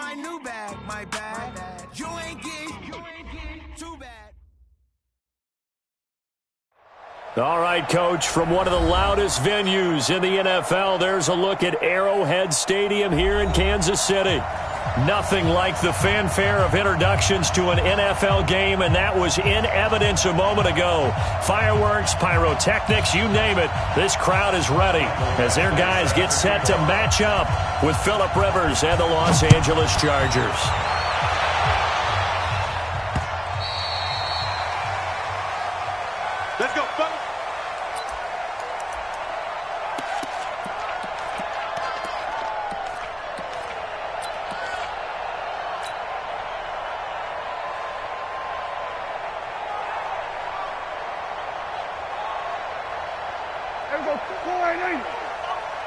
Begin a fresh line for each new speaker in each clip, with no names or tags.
my new bag, my bad. You ain't getting too bad.
All right, Coach, from one of the loudest venues in the NFL, there's a look at Arrowhead Stadium here in Kansas City. Nothing like the fanfare of introductions to an NFL game, and that was in evidence a moment ago. Fireworks, pyrotechnics, you name it. This crowd is ready as their guys get set to match up with Phillip Rivers and the Los Angeles Chargers.
Let's go, fellas.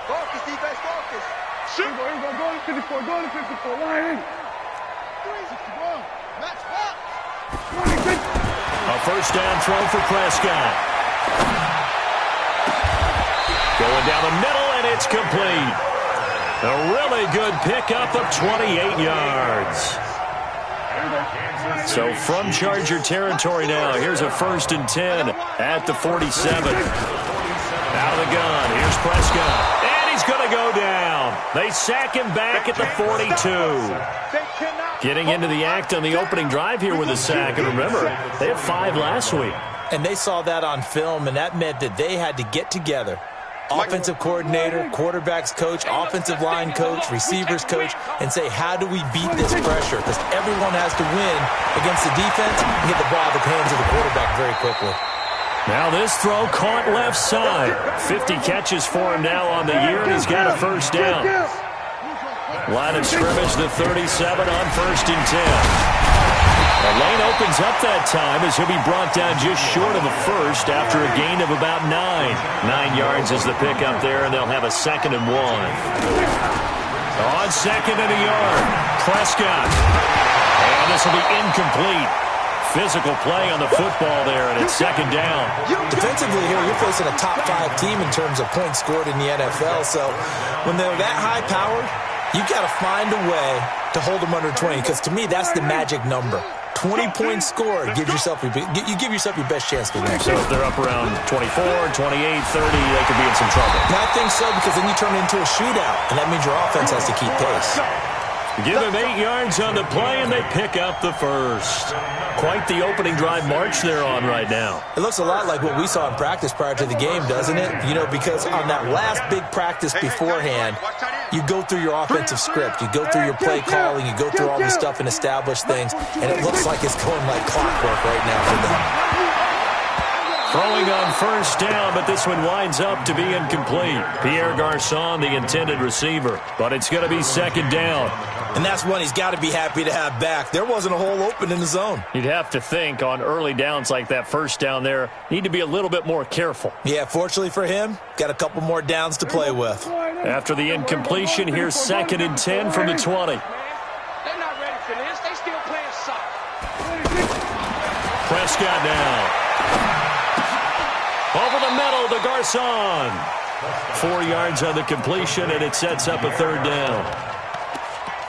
Focus, defense, focus.
Shoot.
Here we go, go to 54, go to 54, line in. Come on, match back.
A first down throw for Prescott. Going down the middle, and it's complete. A really good pickup of 28 yards. So from Charger territory now, here's a 1st and 10 at the 47. Out of the gun, here's Prescott. And he's going to go down. They sack him back at the 42. Getting into the act on the opening drive here with a sack. And remember, they had 5 last week.
And they saw that on film, and that meant that they had to get together. Offensive coordinator, quarterbacks coach, offensive line coach, receivers coach, and say, how do we beat this pressure? Because everyone has to win against the defense and get the ball out of the hands of the quarterback very quickly.
Now this throw caught left side. 50 catches for him now on the year, and he's got a first down. Line of scrimmage, the 37 on 1st and 10. The lane opens up that time as he'll be brought down just short of a first after a gain of about 9. 9 yards is the pickup there, and they'll have a 2nd and 1. On 2nd and a yard, Prescott. And this will be incomplete. Physical play on the football there, and it's 2nd down.
Defensively here, you're facing a top 5 team in terms of points scored in the NFL. So when they're that high-powered, you got to find a way to hold them under 20, because to me, that's the magic number. 20 points scored, you give yourself your best chance to win.
So if they're up around 24, 28, 30, they could be in some trouble.
And I think so, because then you turn it into a shootout, and that means your offense has to keep pace.
Give him 8 yards on the play, and they pick up the first. Quite the opening drive march they're on right now.
It looks a lot like what we saw in practice prior to the game, doesn't it? You know, because on that last big practice beforehand, you go through your offensive script, you go through your play calling, you go through all this stuff and establish things, and it looks like it's going like clockwork right now for them.
Throwing on 1st down, but this one winds up to be incomplete. Pierre Garçon, the intended receiver, but it's going to be 2nd down.
And that's one he's got to be happy to have back. There wasn't a hole open in the zone.
You'd have to think on early downs like that 1st down there, need to be a little bit more careful.
Yeah, fortunately for him, got a couple more downs to play with.
After the incompletion, here's 2nd and 10 from the 20.
They're not ready for this. They still playing soccer.
Prescott now. Over the middle to Garçon. 4 yards on the completion, and it sets up a 3rd down.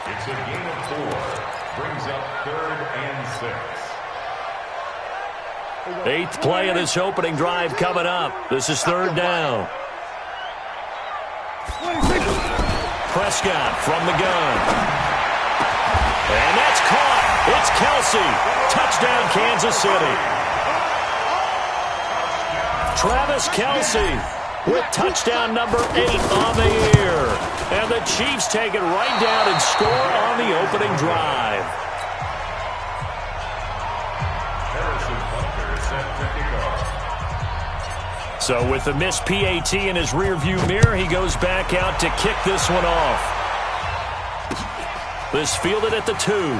It's a gain of 4. Brings up 3rd and 6.
8th play of this opening drive coming up. This is 3rd down. Prescott from the gun. And that's caught. It's Kelsey. Touchdown, Kansas City. Travis Kelsey with touchdown number 8 on the year. And the Chiefs take it right down and score on the opening drive. So with the missed PAT in his rearview mirror, he goes back out to kick this one off. This fielded at the 2.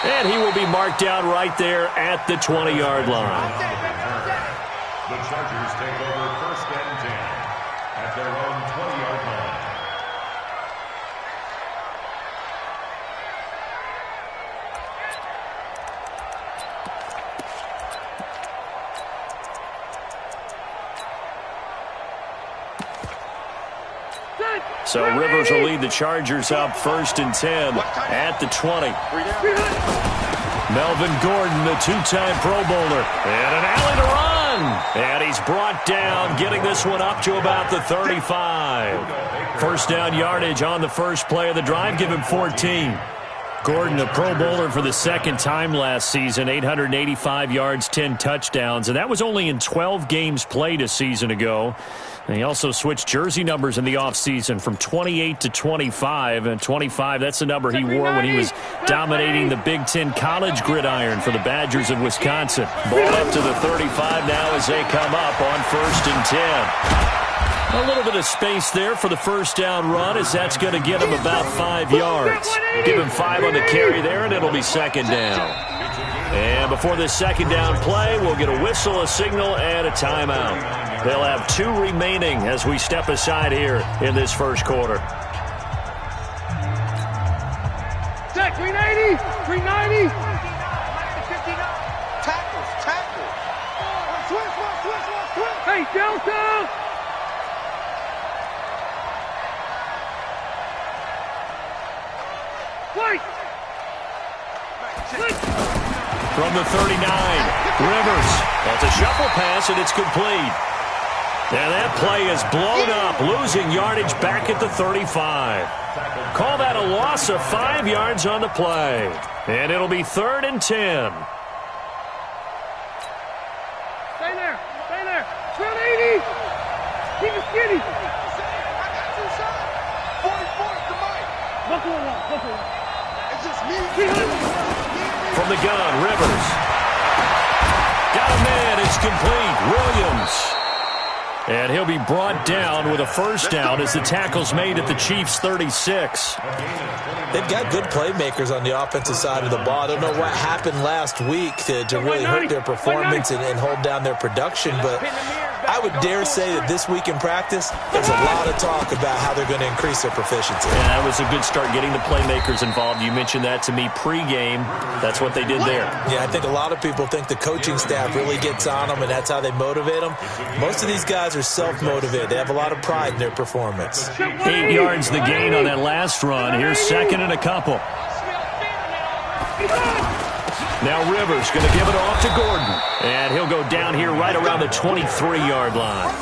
And he will be marked out right there at the 20-yard line.
The Chargers take over 1st and 10 at their own 20-yard line.
So Rivers will lead the Chargers up 1st and 10 at the 20. Melvin Gordon, the two-time Pro Bowler. And an alley to run. And he's brought down, getting this one up to about the 35. First down yardage on the first play of the drive. Give him 14. Gordon, a Pro Bowler for the second time last season, 885 yards, 10 touchdowns, and that was only in 12 games played a season ago. And he also switched jersey numbers in the offseason from 28 to 25, and 25, that's the number he wore when he was dominating the Big Ten college gridiron for the Badgers of Wisconsin. Ball up to the 35 now as they come up on 1st and 10. A little bit of space there for the first down run, as that's going to get him about 5 yards. Give him 5 on the carry there, and it'll be second down. And before this second down play, we'll get a whistle, a signal, and a timeout. They'll have 2 remaining as we step aside here in this first quarter.
Check, 390, 390.
Tackle.
Switch. Hey, Delta.
From the 39, Rivers. That's a shuffle pass, and it's complete. And that play is blown up, losing yardage back at the 35. Call that a loss of 5 yards on the play. And it'll be 3rd and 10.
Stay there. 180. Keep it skinny.
I got 2 shots. 44 to Mike.
Buckle one.
It's just me.
From the gun, Rivers. Got a man, it's complete. Williams. And he'll be brought down with a first down as the tackle's made at the Chiefs' 36.
They've got good playmakers on the offensive side of the ball. I don't know what happened last week to really hurt their performance and hold down their production, but I would dare say that this week in practice, there's a lot of talk about how they're going to increase their proficiency.
Yeah, that was a good start getting the playmakers involved. You mentioned that to me pregame. That's what they did there.
Yeah, I think a lot of people think the coaching staff really gets on them, and that's how they motivate them. Most of these guys are self-motivated. They have a lot of pride in their performance.
8 yards the gain on that last run. Here's second and a couple. Now Rivers going to give it off to Gordon. And he'll go down here right around the 23-yard line.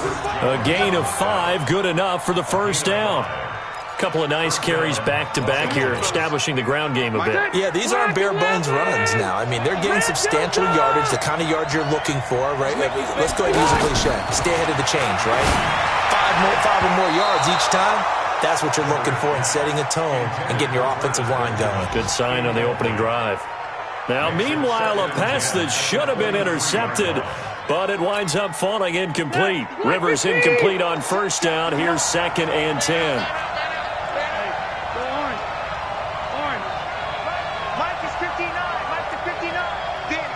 A gain of 5, good enough for the first down. A couple of nice carries back-to-back here, establishing the ground game a bit.
Yeah, these aren't bare-bones runs now. I mean, they're getting substantial yardage, the kind of yards you're looking for, right? Let's go ahead and use a cliche. Stay ahead of the change, right? 5 or more yards each time. That's what you're looking for in setting a tone and getting your offensive line going.
Good sign on the opening drive. Now, meanwhile, a pass that should have been intercepted, but it winds up falling incomplete. Rivers incomplete on first down. Here's 2nd and 10.
Mike is 59. Mike is 59. Dan.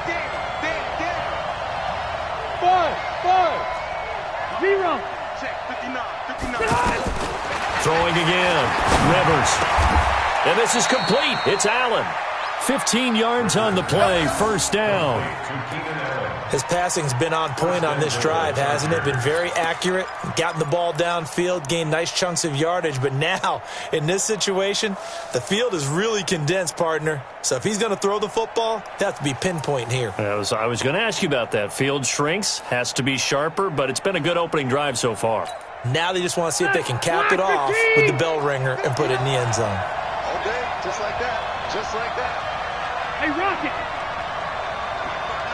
5, 0.
Check, 59.
Throwing again. Rivers. And this is complete. It's Allen. 15 yards on the play. First down.
His passing's been on point on this drive, hasn't it? Been very accurate, gotten the ball downfield, gained nice chunks of yardage. But now, in this situation, the field is really condensed, partner. So if he's going to throw the football, they have to be pinpoint here.
I was going to ask you about that. Field shrinks, has to be sharper, but it's been a good opening drive so far.
Now they just want to see if they can cap it off with the bell ringer and put it in the end zone.
Okay, just like that.
Hey, Rocket.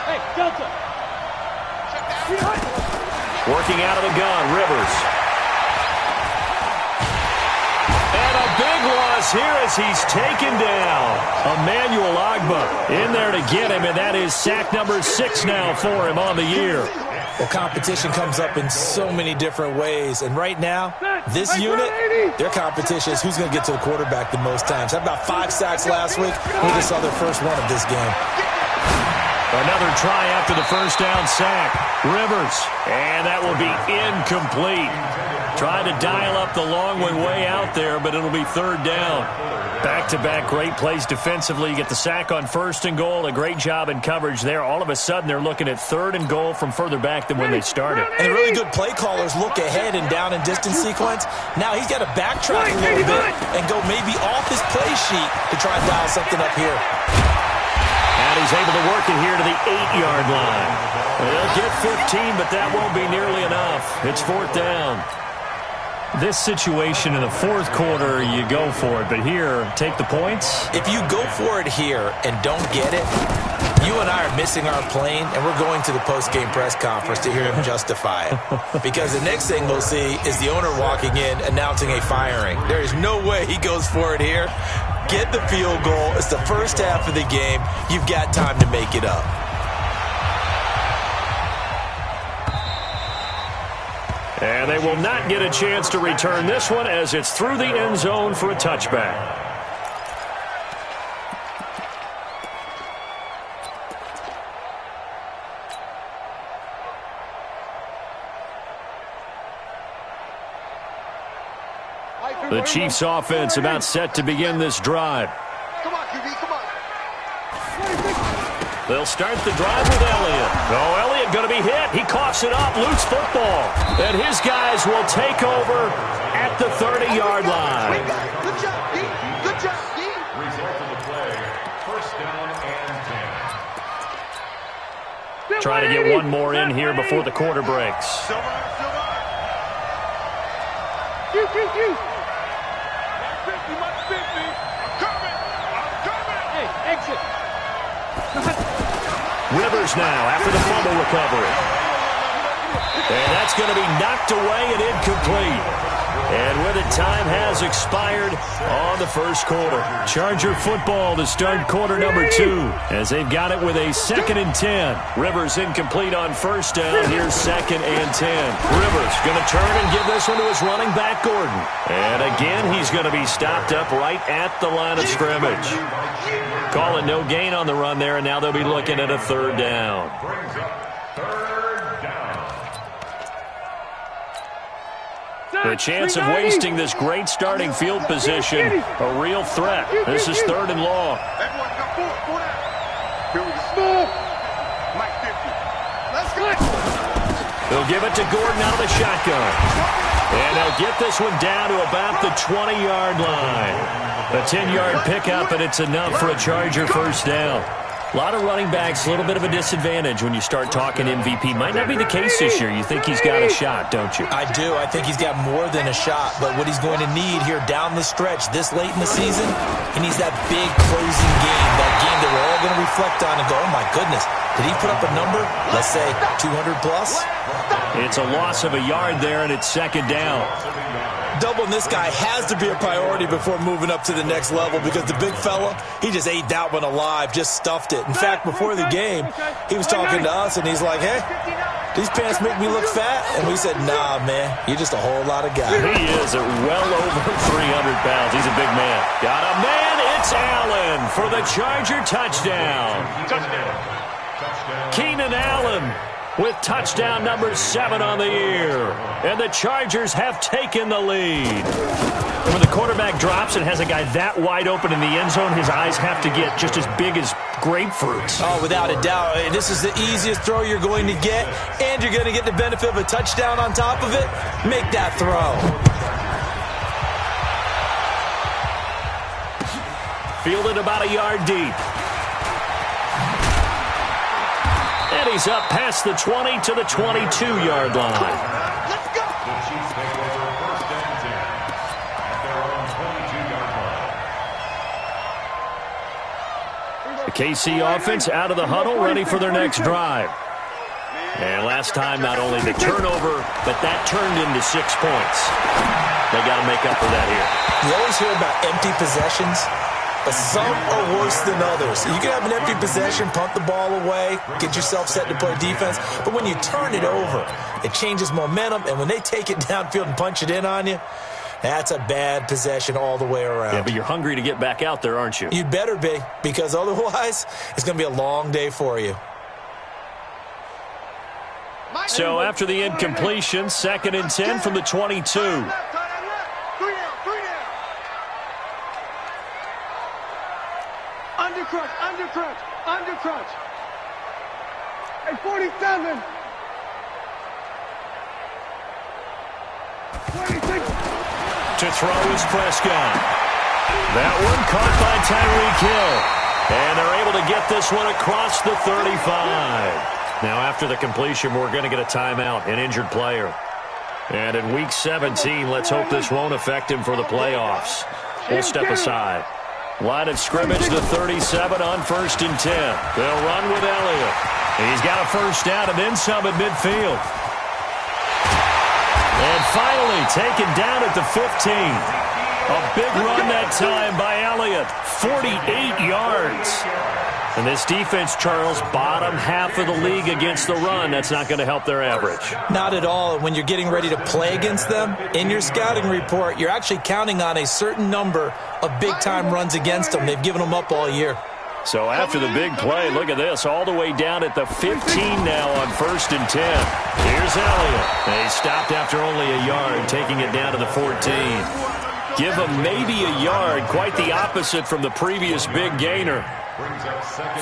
Hey, Delta.
Working out of the gun, Rivers. And a big loss here as he's taken down. Emmanuel Ogbah in there to get him, and that is sack number 6 now for him on the year.
Well, competition comes up in so many different ways. And right now, this unit, their competition is who's going to get to the quarterback the most times. Had about 5 sacks last week. We just saw their first one of this game.
Another try after the first down sack. Rivers. And that will be incomplete. Tried to dial up the long way out there, but it'll be third down. Back-to-back great plays defensively. You get the sack on 1st and goal. A great job in coverage there. All of a sudden, they're looking at 3rd and goal from further back than when they started.
And the really good play callers look ahead and down and distance sequence. Now he's got to backtrack a little bit and go maybe off his play sheet to try and dial something up here.
And he's able to work it here to the 8-yard line. They'll get 15, but that won't be nearly enough. It's 4th down. This situation in the 4th quarter, you go for it. But here, take the points.
If you go for it here and don't get it, you and I are missing our plane, and we're going to the post-game press conference to hear him justify it. Because the next thing we'll see is the owner walking in announcing a firing. There is no way he goes for it here. Get the field goal. It's the first half of the game. You've got time to make it up.
And they will not get a chance to return this one as it's through the end zone for a touchback. The Chiefs offense about set to begin this drive.
Come on, QB, come on.
They'll start the drive with Elliott. Oh, Elliott going to be hit. He coughs it up. Loose football. And his guys will take over at the 30-yard line.
Good job, D. Good job, D.
Result of the play, 1st down and 10.
Try to get one more in here before the quarter breaks.
Silver. Mark 50. I'm coming. Hey, exit.
Rivers now after the fumble recovery. And that's going to be knocked away and incomplete. And with it, time has expired on the 1st quarter. Charger football to start quarter number 2 as they've got it with a 2nd and 10. Rivers incomplete on 1st down. Here's 2nd and 10. Rivers going to turn and give this one to his running back, Gordon. And again, he's going to be stopped up right at the line of scrimmage. Call it no gain on the run there, and now they'll be looking at a 3rd down.
Brings up 3rd down.
The chance of wasting this great starting field position, a real threat. This is 3rd and long.
Everyone got four down. Here we go. Mike 50. Let's go.
They'll give it to Gordon out of the shotgun. And they'll get this one down to about the 20-yard line. A 10-yard pickup, and it's enough for a Charger 1st down. A lot of running backs, a little bit of a disadvantage when you start talking MVP. Might not be the case this year. You think he's got a shot, don't you?
I do. I think he's got more than a shot. But what he's going to need here down the stretch this late in the season, he needs that big closing game, that game that we're all going to reflect on and go, oh, my goodness, did he put up a number, let's say 200 plus?
It's a loss of a yard there, and it's 2nd down.
Doubling this guy has to be a priority before moving up to the next level because the big fella, he just ate that one alive, just stuffed it. In fact, before the game, he was talking to us, and he's like, hey, these pants make me look fat? And we said, nah, man, you're just a whole lot of guy.
He is at well over 300 pounds. He's a big man. Got a man. It's Allen for the Charger touchdown. Keenan Allen with touchdown number 7 on the year. And the Chargers have taken the lead. When the quarterback drops and has a guy that wide open in the end zone, his eyes have to get just as big as grapefruits.
Oh, without a doubt. This is the easiest throw you're going to get, and you're going to get the benefit of a touchdown on top of it. Make that throw.
Fielded about a yard deep. And he's up past the 20 to the 22-yard line.
Let's go.
The Chiefs take over 1st and 10 at their own 22-yard line.
The KC offense out of the huddle, ready for their next drive. And last time, not only the turnover, but that turned into 6 points. They got to make up for that here.
You always hear about empty possessions. But some are worse than others. You can have an empty possession, punt the ball away, get yourself set to play defense. But when you turn it over, it changes momentum. And when they take it downfield and punch it in on you, that's a bad possession all the way around.
Yeah, but you're hungry to get back out there, aren't you?
You'd better be, because otherwise, it's going to be a long day for you.
So after the incompletion, 2nd and 10 from the 22.
Undercrunch, undercrunch, undercrunch. Hey, 47. 26.
To throw is Prescott. That one caught by Tyreek Hill. And they're able to get this one across the 35. Now after the completion, we're going to get a timeout, an injured player. And in Week 17, let's hope this won't affect him for the playoffs. We'll step aside. Line of scrimmage to 37 on 1st and 10. They'll run with Elliott. He's got a first down and then some at midfield. And finally taken down at the 15. A big run that time by Elliott. 48 yards. And this defense, Charles, bottom half of the league against the run. That's not going to help their average.
Not at all. When you're getting ready to play against them, in your scouting report, you're actually counting on a certain number of big-time runs against them. They've given them up all year.
So after the big play, look at this, all the way down at the 15 now on 1st and 10. Here's Elliott. He stopped after only a yard, taking it down to the 14. Give him maybe a yard, quite the opposite from the previous big gainer.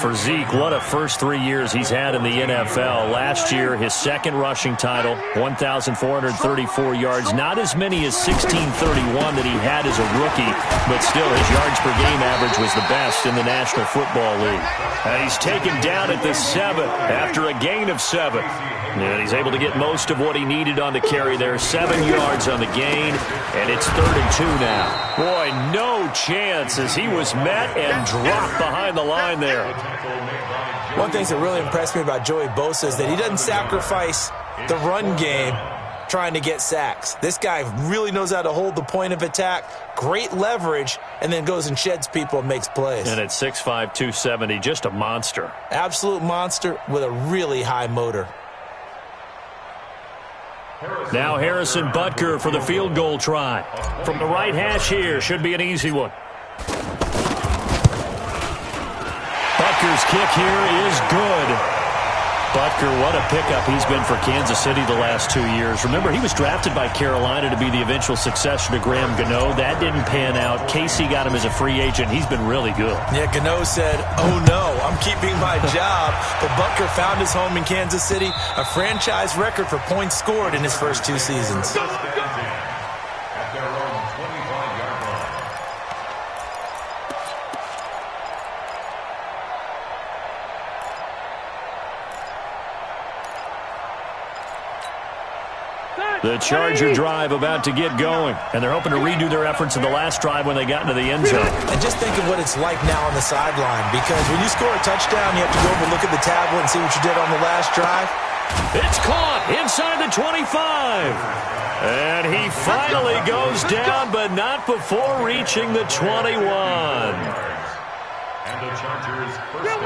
For Zeke, what a first 3 years he's had in the NFL. Last year, his 2nd rushing title, 1,434 yards. Not as many as 1,631 that he had as a rookie, but still his yards per game average was the best in the National Football League. And he's taken down at the 7 after a gain of 7. And he's able to get most of what he needed on the carry there. 7 yards on the gain, and it's 3rd and 2 now. Boy, no chance as he was met and dropped behind the line there.
One thing that really impressed me about Joey Bosa is that he doesn't sacrifice the run game trying to get sacks. This guy really knows how to hold the point of attack, great leverage, and then goes and sheds people and makes plays.
And at 6'5", 270, just a monster.
Absolute monster with a really high motor.
Now Harrison Butker for the field goal try. From the right hash here, should be an easy one. Butker's kick here is good. Butker, what a pickup he's been for Kansas City the last 2 years. Remember, he was drafted by Carolina to be the eventual successor to Graham Gano. That didn't pan out. Casey got him as a free agent. He's been really good.
Yeah, Gano said, oh no, I'm keeping my job. But Butker found his home in Kansas City, a franchise record for points scored in his first 2 seasons.
At their own 25-yard line.
The Charger drive about to get going, and they're hoping to redo their efforts in the last drive when they got into the end zone.
And just think of what it's like now on the sideline, because when you score a touchdown, you have to go over and look at the tablet and see what you did on the last drive.
It's caught inside the 25. And he finally goes down, but not before reaching the 21.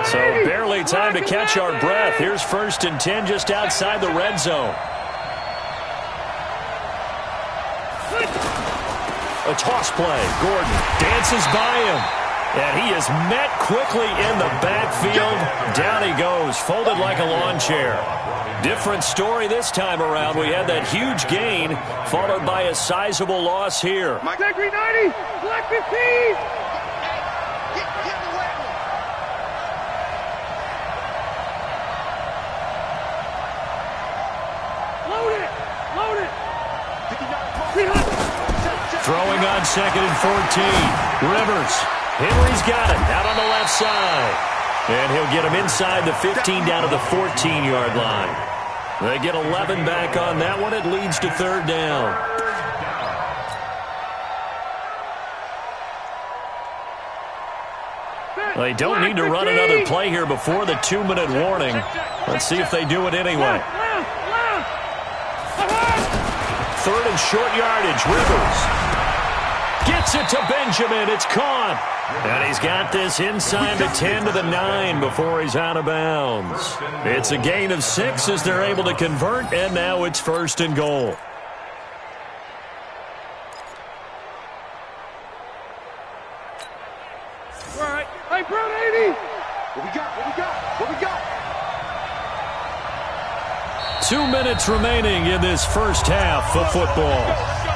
So barely time to catch our breath. Here's 1st and 10 just outside the red zone. A toss play. Gordon dances by him. And he is met quickly in the backfield. Down he goes, folded like a lawn chair. Different story this time around. We had that huge gain, followed by a sizable loss here.
Degree 90, black 15. Load it, load it.
Throwing on 2nd and 14. Rivers. Henry's got it out on the left side. And he'll get him inside the 15 down to the 14-yard line. They get 11 back on that one. It leads to 3rd down. They don't need to run another play here before the 2-minute warning. Let's see if they do it anyway. 3rd and short yardage. Rivers gets it to Benjamin. It's caught. And he's got this inside the 10 to the 9 before he's out of bounds. It's a gain of 6 as they're able to convert, and now it's 1st and goal.
All right. Hey, Brown 80. What we got? What we got? What we got?
2 minutes remaining in this first half of football.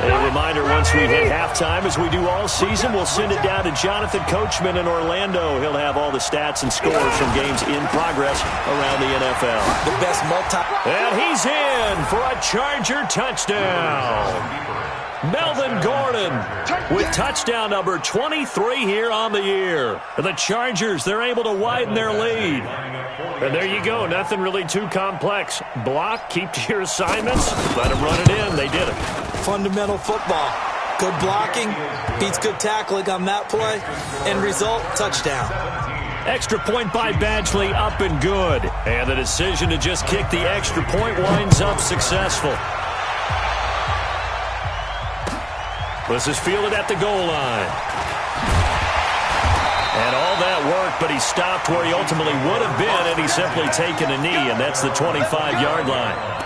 A reminder, once we hit halftime, as we do all season, we'll send it down to Jonathan Coachman in Orlando. He'll have all the stats and scores from games in progress around the NFL.
The best
And he's in for a Charger touchdown. Melvin Gordon with touchdown number 23 here on the year. The Chargers, they're able to widen their lead. And there you go. Nothing really too complex. Block, keep to your assignments, let them run it in. They did it.
Fundamental football. Good blocking beats good tackling on that play. End result, touchdown.
Extra point by Badgley, up and good. And the decision to just kick the extra point winds up successful. This is fielded at the goal line. And all that work, but he stopped where he ultimately would have been had he simply taken a knee, and that's the 25-yard line.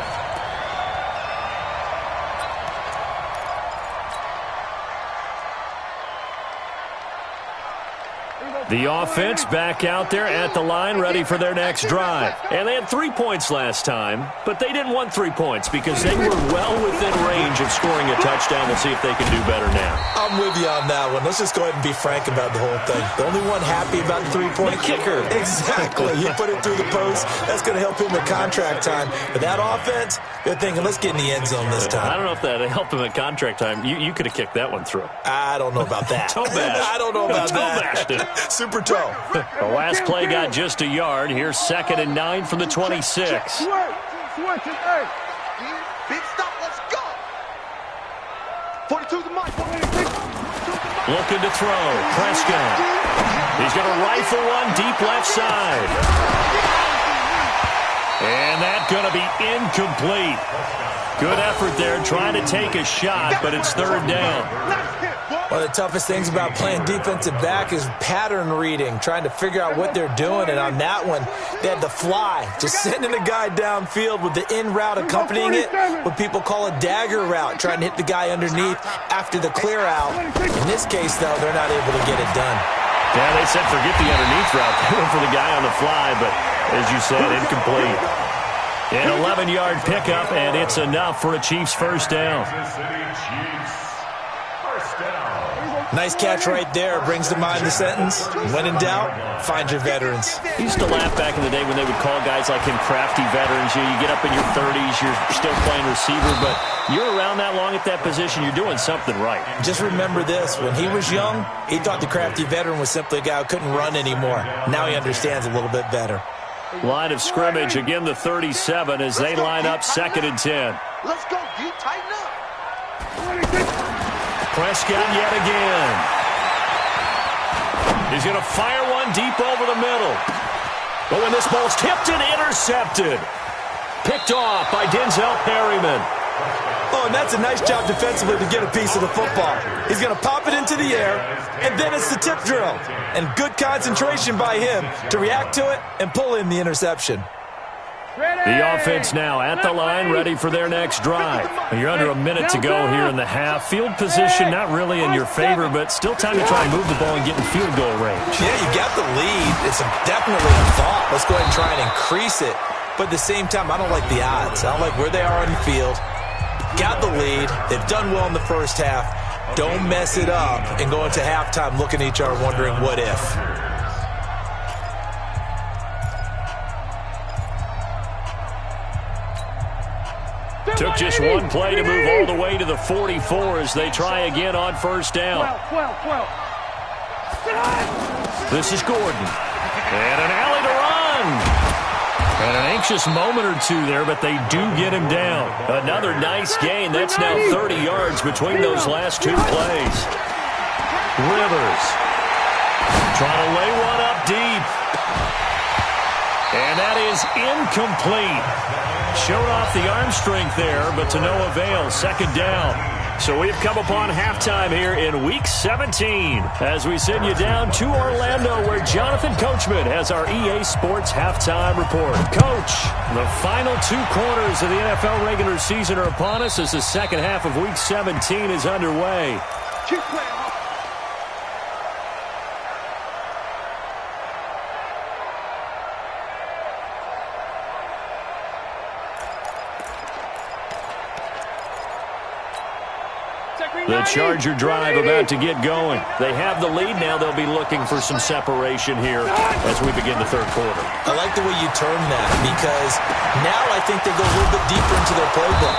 The offense back out there at the line, ready for their next drive. And they had 3 points last time, but they didn't want 3 points because they were well within range of scoring a touchdown. We'll see if they can do better now.
I'm with you on that one. Let's just go ahead and be frank about the whole thing. The only one happy about the three-point
kicker.
Exactly. You put it through the post. That's going to help him with contract time. But that offense, they're thinking, let's get in the end zone this time.
I don't know if that helped him at contract time. You could have kicked that one through.
I don't know about that.
Toe bash.
I don't know about that.
Toe bashed it.
Super toe.
The last play got just a yard. Here's 2nd and 9 from the 26.
Switch it, hey.
Big stop, let's go. 42 the mic.
Looking to throw. Prescott. He's going to rifle one deep left side. And that's going to be incomplete. Good effort there, trying to take a shot, but it's 3rd down.
One of the toughest things about playing defensive back is pattern reading, trying to figure out what they're doing. And on that one, they had to fly, just sending a guy downfield with the in route accompanying it, what people call a dagger route, trying to hit the guy underneath after the clear out. In this case, though, they're not able to get it done.
Yeah, they said forget the underneath route. They went for the guy on the fly, but as you said, incomplete. An 11-yard pickup, and it's enough for a Chiefs first down.
Nice catch right there. Brings to mind the sentence, when in doubt, find your veterans.
I used to laugh back in the day when they would call guys like him crafty veterans. You get up in your 30s, you're still playing receiver, but you're around that long at that position, you're doing something right.
Just remember this. When he was young, he thought the crafty veteran was simply a guy who couldn't run anymore. Now he understands a little bit better.
Line of scrimmage, again the 37 as they line up 2nd and 10.
Let's go, D. Tighten up.
Prescott yet again. He's going to fire one deep over the middle. But when this ball's tipped and intercepted. Picked off by Denzel Perryman.
Oh, and that's a nice job defensively to get a piece of the football. He's going to pop it into the air, and then it's the tip drill. And good concentration by him to react to it and pull in the interception.
The offense now at the line, ready for their next drive. You're under a minute to go here in the half. Field position not really in your favor, but still time to try and move the ball and get in field goal range.
Yeah, you got the lead. It's definitely a thought. Let's go ahead and try and increase it. But at the same time, I don't like the odds. I don't like where they are on the field. Got the lead. They've done well in the first half. Don't mess it up and go into halftime looking at each other wondering what if.
Took just one play to move all the way to the 44 as they try again on first down. This is Gordon. And an alley to run. And an anxious moment or two there, but they do get him down. Another nice gain. That's now 30 yards between those last two plays. Rivers trying to lay one up deep. And that is incomplete. Showed off the arm strength there, but to no avail. Second down. So we've come upon halftime here in Week 17 as we send you down to Orlando where Jonathan Coachman has our EA Sports Halftime Report. Coach, the final two quarters of the NFL regular season are upon us as the second half of Week 17 is underway.
Keep playing.
The Charger drive about to get going. They have the lead now. They'll be looking for some separation here as we begin the third quarter.
I like the way you term that because now I think they go a little bit deeper into their playbook.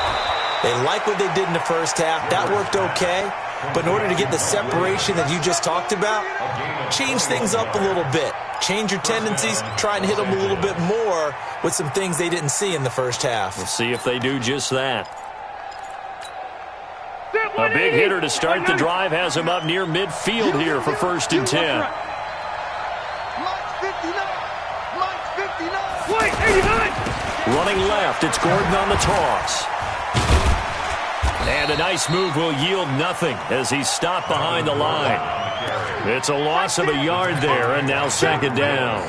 They like what they did in the first half. That worked okay. But in order to get the separation that you just talked about, change things up a little bit. Change your tendencies. Try and hit them a little bit more with some things they didn't see in the first half.
We'll see if they do just that. A big hitter to start the drive has him up near midfield here for 1st and 10. Running left, it's Gordon on the toss. And a nice move will yield nothing as he's stopped behind the line. It's a loss of a yard there, and now 2nd down.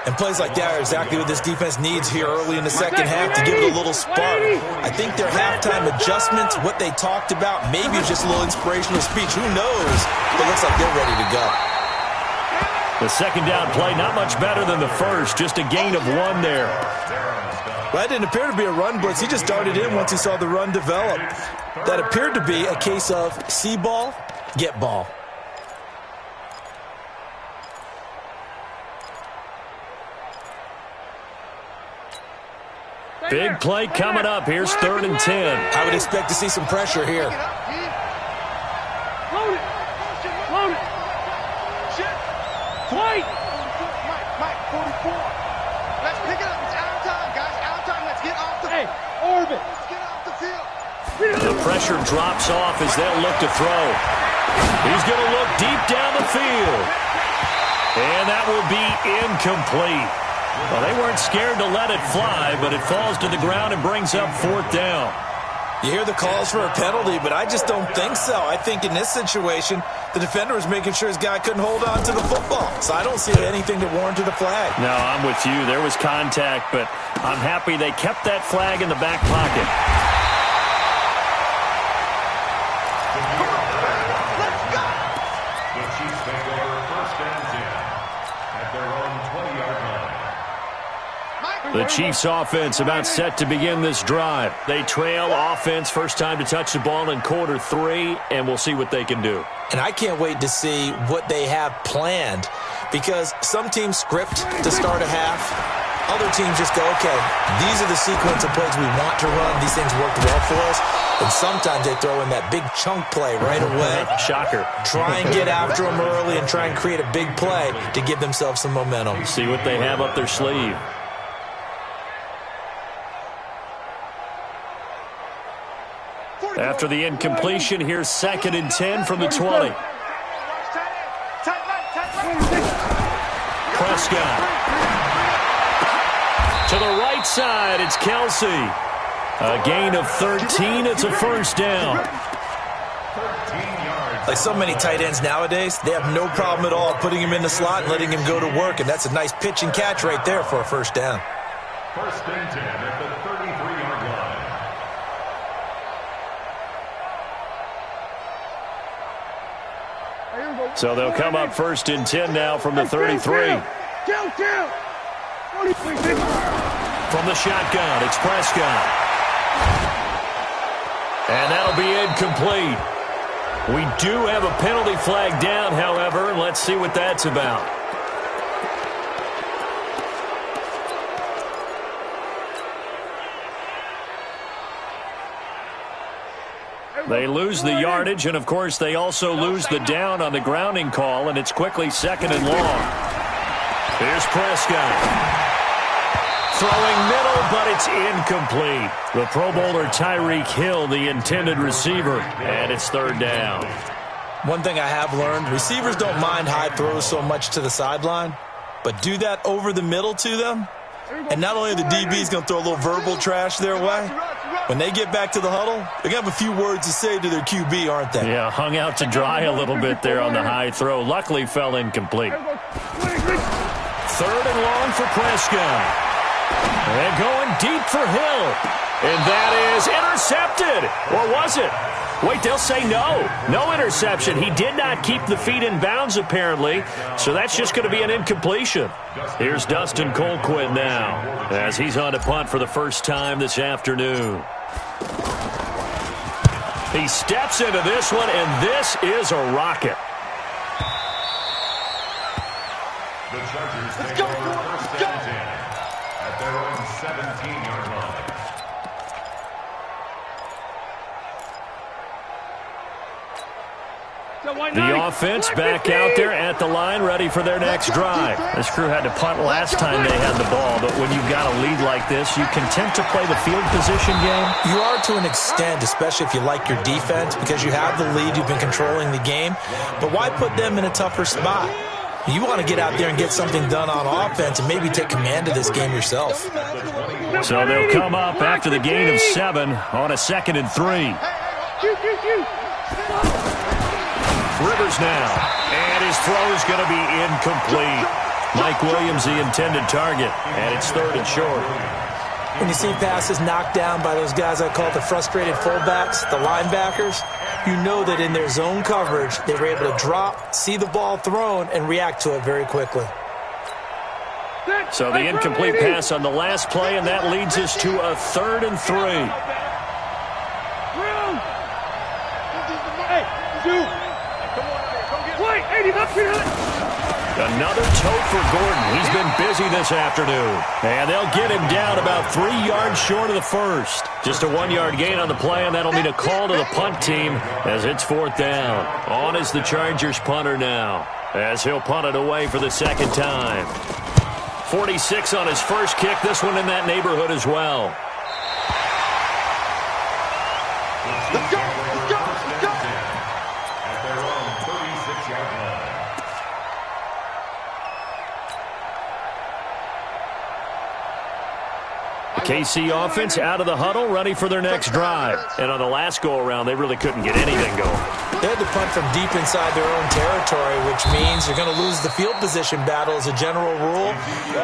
And plays like that are exactly what this defense needs here early in the second half to give it a little spark. I think their halftime adjustments, what they talked about, maybe it's just a little inspirational speech. Who knows? It looks like they're ready to go.
The 2nd down play, not much better than the first, just a gain of 1 there.
Well, that didn't appear to be a run blitz. He just darted in once he saw the run develop. That appeared to be a case of see ball, get ball.
Big play coming up. Here's 3rd and 10.
I would expect to see some pressure here.
Load it. Load it. Shit. White. Mike, 44. Let's pick it up. It's out of time, guys. Out of time. Let's get off the field. Hey, orbit. Let's get off the field.
The pressure drops off as they'll look to throw. He's going to look deep down the field. And that will be incomplete. Well, they weren't scared to let it fly, but it falls to the ground and brings up 4th down.
You hear the calls for a penalty, but I just don't think so. I think in this situation, the defender was making sure his guy couldn't hold on to the football. So I don't see anything that warranted a flag.
No, I'm with you. There was contact, but I'm happy they kept that flag in the back pocket.
Let's go! The Chiefs take over 1st and 10 at their own 20-yard line.
The Chiefs offense about set to begin this drive. They trail offense, first time to touch the ball in quarter 3, and we'll see what they can do.
And I can't wait to see what they have planned because some teams script to start a half. Other teams just go, okay, these are the sequence of plays we want to run. These things worked well for us. And sometimes they throw in that big chunk play right away.
Shocker.
Try and get after them early and try and create a big play to give themselves some momentum.
See what they have up their sleeve. After the incompletion, here's 2nd and 10 from the 20. Prescott. To the right side, it's Kelsey. A gain of 13, it's a 1st down.
Like so many tight ends nowadays, they have no problem at all putting him in the slot and letting him go to work, and that's a nice pitch and catch right there for a 1st down.
1st and 10 at the 33-yard line.
So they'll come up 1st and 10 now from the 33. From the shotgun, it's Prescott. And that'll be incomplete. We do have a penalty flag down, however, and let's see what that's about. They lose the yardage, and, of course, they also lose the down on the grounding call, and it's quickly 2nd and long. Here's Prescott. Throwing middle, but it's incomplete. The Pro Bowler Tyreek Hill, the intended receiver, and it's 3rd down.
One thing I have learned, receivers don't mind high throws so much to the sideline, but do that over the middle to them, and not only are the DBs going to throw a little verbal trash their way, when they get back to the huddle, they're going to have a few words to say to their QB, aren't they?
Yeah, hung out to dry a little bit there on the high throw. Luckily fell incomplete. 3rd and long for Prescott. And going deep for Hill. And that is intercepted. Or was it? Wait, they'll say no. No interception. He did not keep the feet in bounds, apparently. So that's just going to be an incompletion. Here's Dustin Colquitt now as he's on to punt for the first time this afternoon. He steps into this one, and this is a rocket.
The Chargers take over first and 10 at their own 17-yard line.
The offense back out there at the line, ready for their next drive. This crew had to punt last time they had the ball, but when you've got a lead like this, you content to play the field position game?
You are to an extent, especially if you like your defense, because you have the lead, you've been controlling the game. But why put them in a tougher spot? You want to get out there and get something done on offense and maybe take command of this game yourself.
So they'll come up after the gain of 7 on a 2nd and 3. Rivers now, and his throw is going to be incomplete. Mike Williams, the intended target, and it's 3rd and short.
When you see passes knocked down by those guys I call the frustrated fullbacks, the linebackers, you know that in their zone coverage, they were able to drop, see the ball thrown, and react to it very quickly.
So the incomplete pass on the last play, and that leads us to a 3rd and 3. Another tote for Gordon. He's been busy this afternoon. And they'll get him down about 3 yards short of the first. Just a 1-yard gain on the play, and that'll mean a call to the punt team as it's 4th down. On is the Chargers punter now, as he'll punt it away for the 2nd time. 46 on his first kick. This one in that neighborhood as well.
Let's go! Let's go! Let's go!
At their own 36-yard line.
KC offense out of the huddle, ready for their next drive. And on the last go-around, they really couldn't get anything going.
They had to punt from deep inside their own territory, which means they're going to lose the field position battle as a general rule.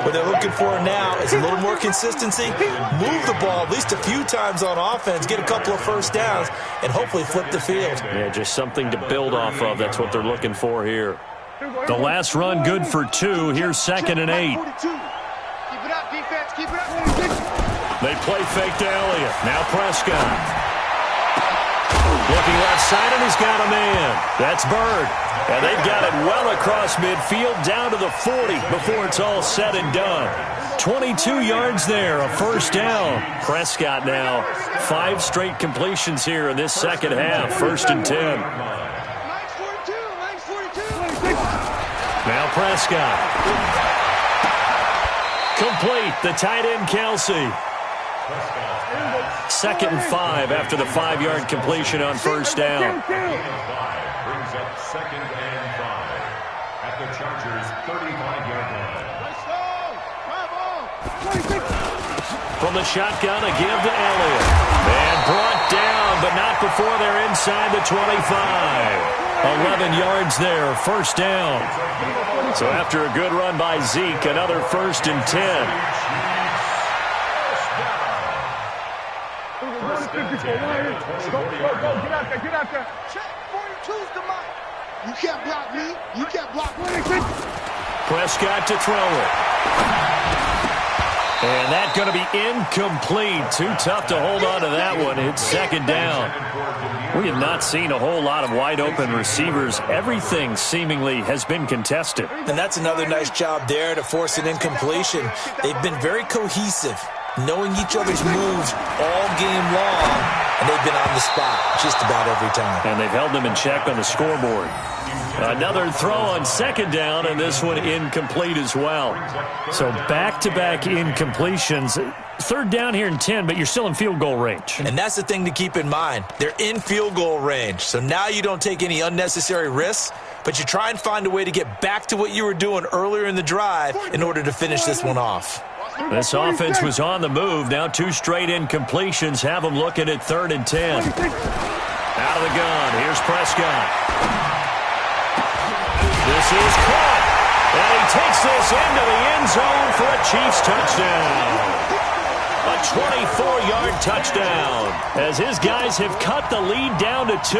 What they're looking for now is a little more consistency, move the ball at least a few times on offense, get a couple of first downs, and hopefully flip the field.
Yeah, just something to build off of. That's what they're looking for here. The last run good for 2. Here's 2nd and 8.
Keep it up, defense. Keep it up.
They play fake to Elliott. Now Prescott. Looking left side, and he's got a man. That's Bird. And they've got it well across midfield down to the 40 before it's all said and done. 22 yards there, a first down. Prescott now, 5 straight completions here in this second half. 1st and 10.
Mike's 42.
Now Prescott. Complete, the tight end Kelsey. 2nd and 5 after the 5-yard completion on first down.
Brings up 2nd and 5 at the Chargers' 35-yard line.
From the shotgun, a give to Elliott. And brought down, but not before they're inside the 25. 11 yards there, first down. So after a good run by Zeke, another 1st and 10.
Get out there. Check. 42's the mic. You can't block me. You can't block me.
Prescott to throw it. And that's going to be incomplete. Too tough to hold on to that one. It's 2nd down. We have not seen a whole lot of wide-open receivers. Everything seemingly has been contested.
And that's another nice job there to force an incompletion. They've been very cohesive, knowing each other's moves all game long, and they've been on the spot just about every time.
And they've held them in check on the scoreboard. Another throw on 2nd down, and this one incomplete as well. So back-to-back incompletions. 3rd down here in 10, but you're still in field goal range.
And that's the thing to keep in mind. They're in field goal range. So now you don't take any unnecessary risks, but you try and find a way to get back to what you were doing earlier in the drive in order to finish this one off.
This offense was on the move. Now 2 straight incompletions have them looking at 3rd and 10. Out of the gun. Here's Prescott. This is caught. And he takes this into the end zone for a Chiefs touchdown. A 24-yard touchdown as his guys have cut the lead down to 2.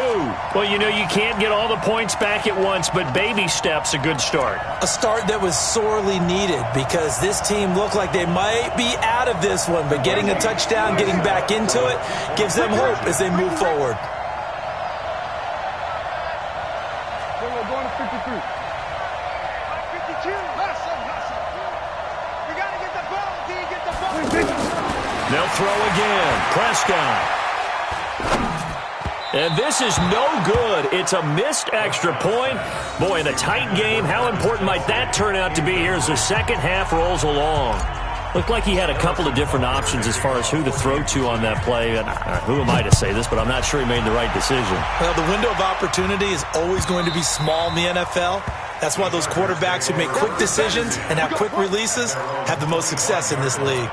Well, you know, you can't get all the points back at once, but baby steps a good start.
A start that was sorely needed because this team looked like they might be out of this one, but getting a touchdown, getting back into it, gives them hope as they move forward.
53. 52. Hustle. We got to get the ball, D. Get the ball.
They'll throw again. Prescott. And this is no good. It's a missed extra point. Boy, in a tight game, how important might that turn out to be here as the second half rolls along? Looked like he had a couple of different options as far as who to throw to on that play. And who am I to say this, but I'm not sure he made the right decision.
Well, the window of opportunity is always going to be small in the NFL. That's why those quarterbacks who make quick decisions and have quick releases have the most success in this league.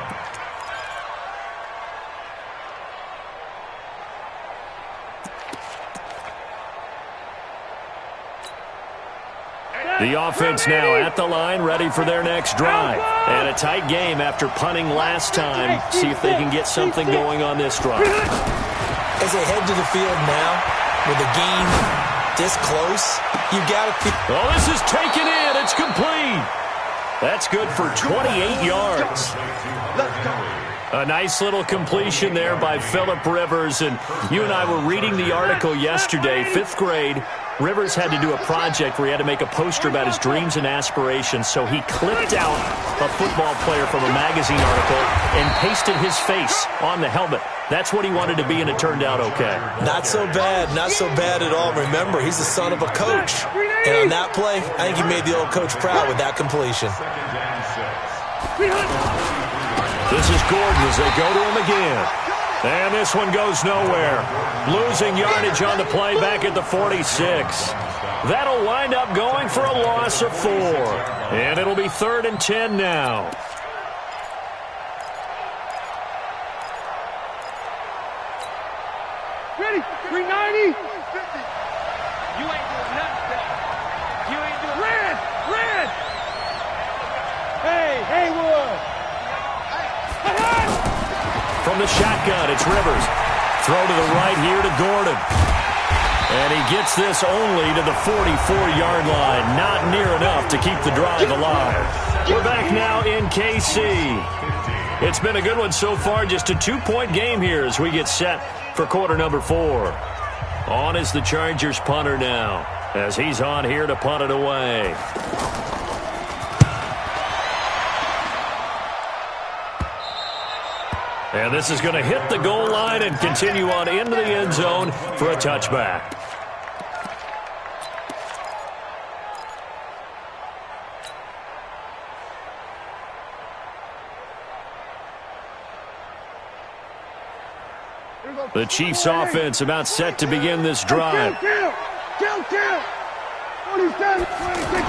The offense now at the line, ready for their next drive. And a tight game after punting last time. See if they can get something going on this drive.
As they head to the field now, with the game this close, you got to...
Oh, this is taken in. It's complete. That's good for 28 yards. A nice little completion there by Phillip Rivers. And you and I were reading the article yesterday, 5th grade. Rivers had to do a project where he had to make a poster about his dreams and aspirations, so he clipped out a football player from a magazine article and pasted his face on the helmet. That's what he wanted to be, and it turned out okay.
Not so bad at all. Remember, he's the son of a coach. And on that play, I think he made the old coach proud with that completion.
This is Gordon as they go to him again. And this one goes nowhere. Losing yardage on the play back at the 46. That'll wind up going for a loss of 4. And it'll be 3rd and 10 now.
Ready? 390.
You ain't doing nothing, Bill. You ain't doing
Red. Hey, Haywood.
From the shotgun, it's Rivers. Throw to the right here to Gordon. And he gets this only to the 44-yard line. Not near enough to keep the drive alive. We're back now in KC. It's been a good one so far. Just a 2-point game here as we get set for quarter number 4. On is the Chargers punter now, as he's on here to punt it away. And this is going to hit the goal line and continue on into the end zone for a touchback. The Chiefs offense about set to begin this drive.
Count. 27, 26.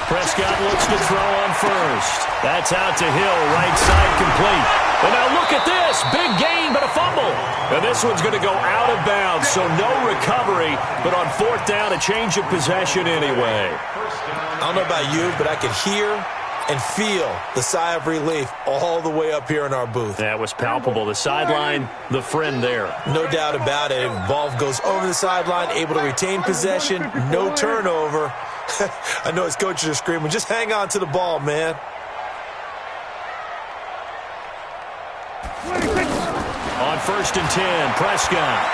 Prescott looks to throw on first. That's out to Hill, right side complete. And now look at this. Big gain, but a fumble. And this one's going to go out of bounds, so no recovery. But on 4th down, a change of possession anyway.
I don't know about you, but I could hear and feel the sigh of relief all the way up here in our booth.
That was palpable. The sideline, the friend there.
No doubt about it. Ball goes over the sideline, able to retain possession, no turnover. I know his coaches are screaming, just hang on to the ball, man.
On 1st and 10, Prescott.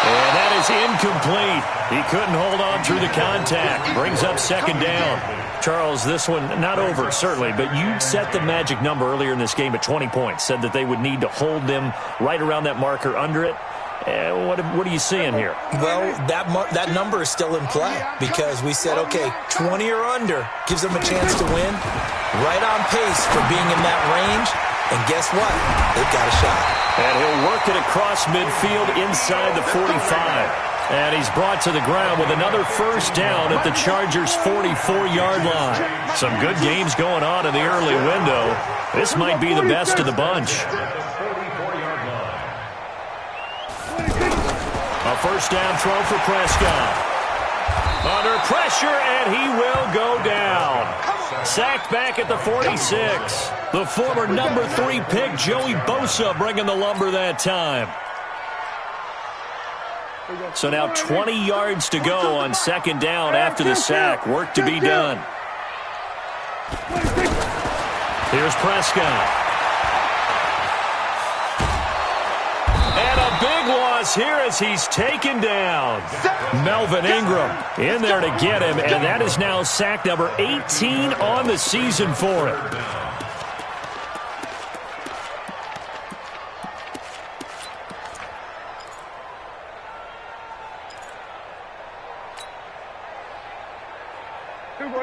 And that is incomplete. He couldn't hold on through the contact. Brings up 2nd down. Charles, this one not over, certainly, but you set the magic number earlier in this game at 20 points. Said that they would need to hold them right around that marker under it. What are you seeing here?
Well, that number is still in play because we said, okay, 20 or under gives them a chance to win. Right on pace for being in that range. And guess what? They've got a shot.
And he'll work it across midfield inside the 45. And he's brought to the ground with another 1st down at the Chargers' 44-yard line. Some good games going on in the early window. This might be the best of the bunch. A 1st down throw for Prescott. Under pressure, and he will go down. Sacked back at the 46. The former number 3 pick, Joey Bosa, bringing the lumber that time. So now 20 yards to go on 2nd down after the sack. Work to be done. Here's Prescott. And a big loss pass here as he's taken down. Melvin Ingram in there to get him, and that is now sack number 18 on the season for him.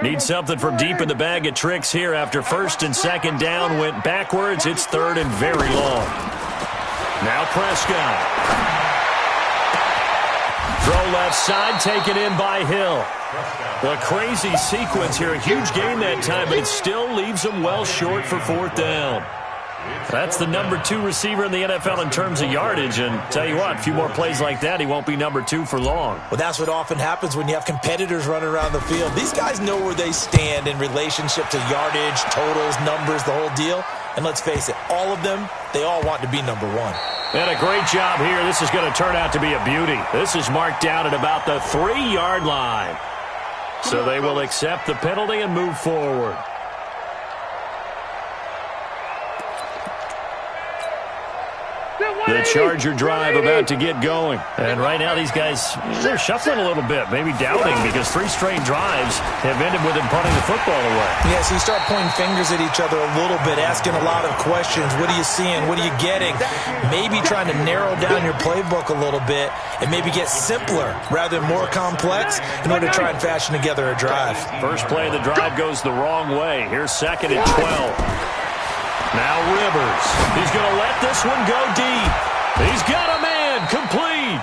Need something from deep in the bag of tricks here after first and second down went backwards. It's third and very long. Now Prescott. Throw left side, taken in by Hill. A crazy sequence here. A huge gain that time, but it still leaves him well short for fourth down. That's the number 2 receiver in the NFL in terms of yardage, and tell you what, a few more plays like that, he won't be number 2 for long.
Well, that's what often happens when you have competitors running around the field. These guys know where they stand in relationship to yardage, totals, numbers, the whole deal. And let's face it, all of them, they all want to be number 1.
And a great job here. This is going to turn out to be a beauty. This is marked down at about the 3-yard line. So they will accept the penalty and move forward. The Charger drive about to get going. And right now these guys, they're shuffling a little bit, maybe doubting, because 3 straight drives have ended with them punting the football away.
Yeah, so you start pointing fingers at each other a little bit, asking a lot of questions. What are you seeing? What are you getting? Maybe trying to narrow down your playbook a little bit and maybe get simpler rather than more complex in order to try and fashion together a drive.
First play of the drive goes the wrong way. Here's second and 12. Now Rivers. He's going to let this one go deep. He's got a man. Complete.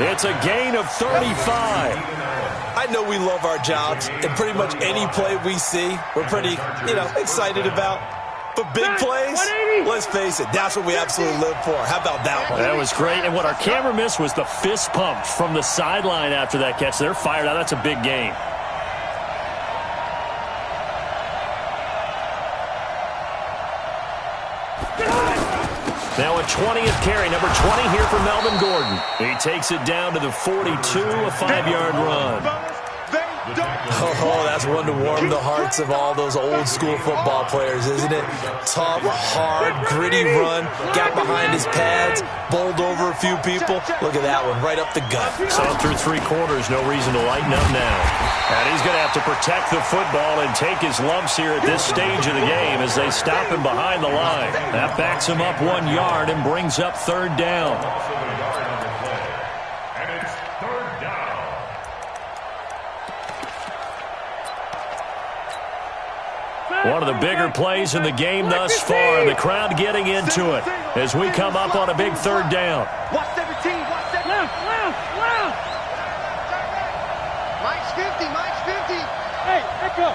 It's a gain of 35.
I know we love our jobs, and pretty much any play we see, we're pretty, excited about. But big plays, let's face it, that's what we absolutely live for. How about that one?
That was great. And what our camera missed was the fist pump from the sideline after that catch. They're fired out. That's a big gain. Now a 20th carry, number 20 here for Melvin Gordon. He takes it down to the 42, a 5-yard run.
Oh, that's one to warm the hearts of all those old school football players, isn't it? Tough, hard, gritty run, got behind his pads, bowled over a few people. Look at that one, right up the gut.
Saw him through 3 quarters, no reason to lighten up now. And he's going to have to protect the football and take his lumps here at this stage of the game as they stop him behind the line. That backs him up 1 yard and brings up third down. One of the bigger plays in the game thus far. The crowd getting into it as we come up on a big third down.
Watch 17. Watch 17. Left. Mike's 50. Mike's 50. Hey, pick up.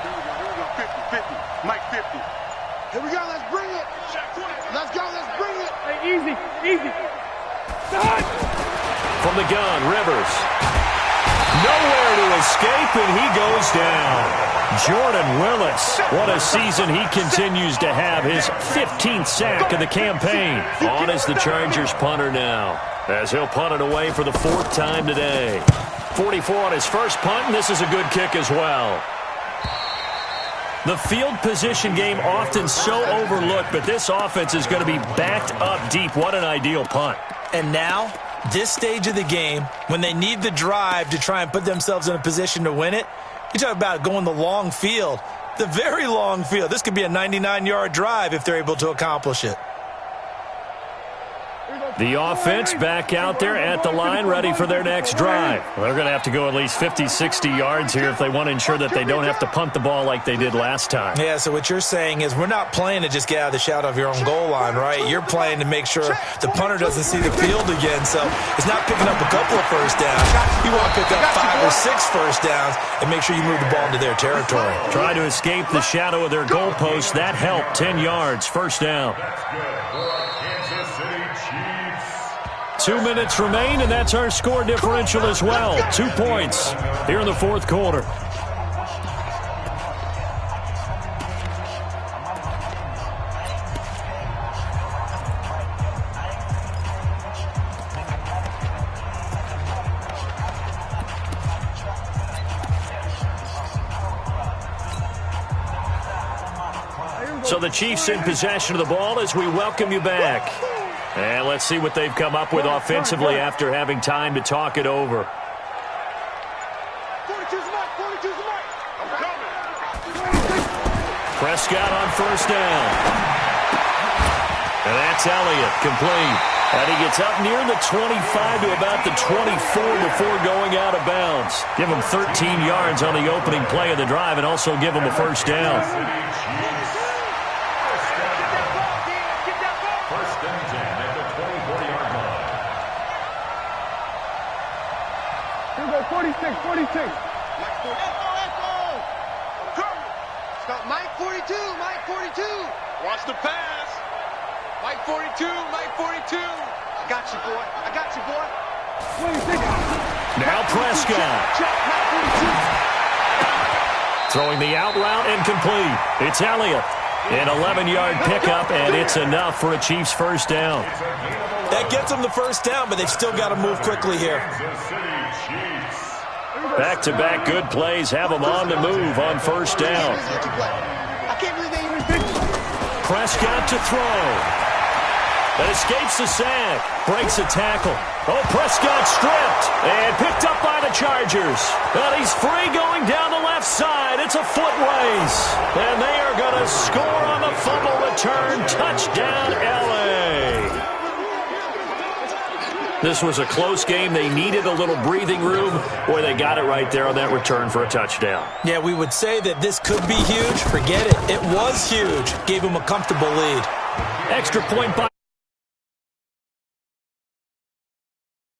Here we go. 50. Mike 50. Here we go. Let's bring it. Let's go. Let's bring it.
Hey, easy. Start.
From the gun, Rivers. Nowhere to escape, and he goes down. Jordan Willis, what a season he continues to have. His 15th sack of the campaign. On as the Chargers punter now, as he'll punt it away for the 4th time today. 44 on his first punt, and this is a good kick as well. The field position game often so overlooked, but this offense is going to be backed up deep. What an ideal punt.
And now, this stage of the game, when they need the drive to try and put themselves in a position to win it, you talk about going the long field, the very long field. This could be a 99-yard drive if they're able to accomplish it.
The offense back out there at the line, ready for their next drive. They're going to have to go at least 50, 60 yards here if they want to ensure that they don't have to punt the ball like they did last time.
Yeah, so what you're saying is we're not playing to just get out of the shadow of your own goal line, right? You're playing to make sure the punter doesn't see the field again. So it's not picking up a couple of first downs. You want to pick up 5 or 6 first downs and make sure you move the ball into their territory.
Try to escape the shadow of their goalpost. That helped. 10 yards, first down. 2 minutes remain, and that's our score differential as well. 2 points here in the 4th quarter. So the Chiefs in possession of the ball as we welcome you back. And let's see what they've come up with offensively after having time to talk it over.
42's Mike. 42's Mike. I'm coming.
Prescott on first down. And that's Elliott, complete. And he gets up near the 25 to about the 24 before going out of bounds. Give him 13 yards on the opening play of the drive and also give him a first down.
First and 10 at the 24-yard line.
Here we go, 46, 46. Mike 42. Stop, Mike 42, Mike 42. Watch the pass. Mike 42, Mike 42. I got you, boy. I got you, boy. 26.
Now Prescott.
Check, Mike 42.
Throwing the out route and complete. It's Elliott. An 11-yard pickup, and it's enough for a Chiefs first down.
That gets them the first down, but they've still got to move quickly here.
Back-to-back good plays have them on the move on first down.
I can't believe they even picked you.
Prescott to throw. That escapes the sack. Breaks a tackle. Oh, Prescott stripped and picked up by the Chargers. And he's free going down the left side. It's a foot race. And they are going to score on the fumble return. Touchdown, L.A. This was a close game. They needed a little breathing room. Boy, they got it right there on that return for a touchdown.
Yeah, we would say that this could be huge. Forget it. It was huge. Gave him a comfortable lead.
Extra point by